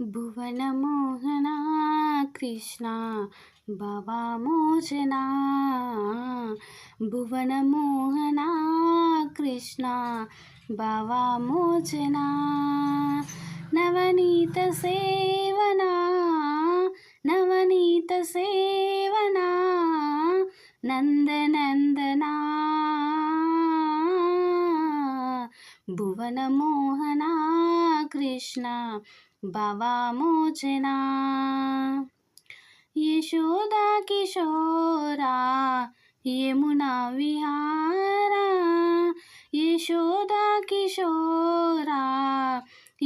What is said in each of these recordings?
భువనమోహనా కృష్ణ భవమోచనా భువనమోహనా కృష్ణ భవమోచనా నవనీత సేవనా నవనీత సేవనా నందనందనా భువనమోహనా కృష్ణ భవమోచనా యశోదా కిశోరా యమునా విహారా యశోదా కిశోరా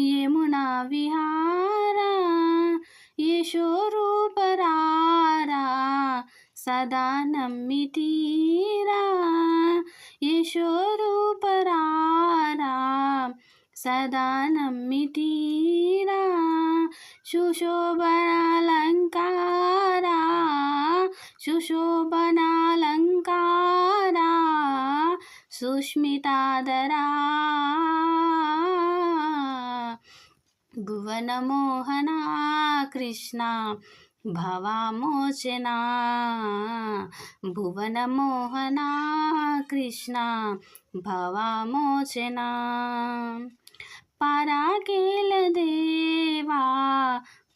యమునా విహారా యశోరూపరారా సదా నమ్మితీరా యశోరూపరారా సదా నమ్మితీరా సుశోభనాలంకారా సుశోభనాలంకారా సుష్మితాదరా భువనమోహనా కృష్ణ భవమోచనా భువనమోహనా కృష్ణ భవమోచనా పరాకేల దేవా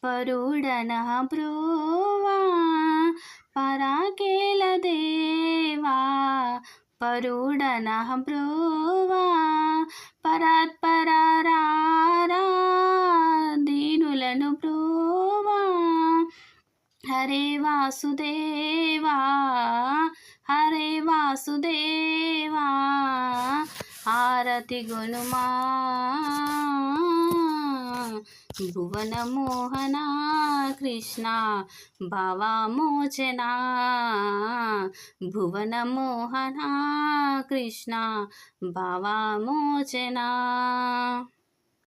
పరుడనః బ్రోవా పరాకేల దేవా పరుడనః బ్రోవా పరాత్పరారా దీనులను బ్రోవా హరే వాసుదేవా హరే వాసుదేవా హారతి గునుమా భువనమోహనా కృష్ణ భవమోచనా భువనమోహనా కృష్ణ భవమోచనా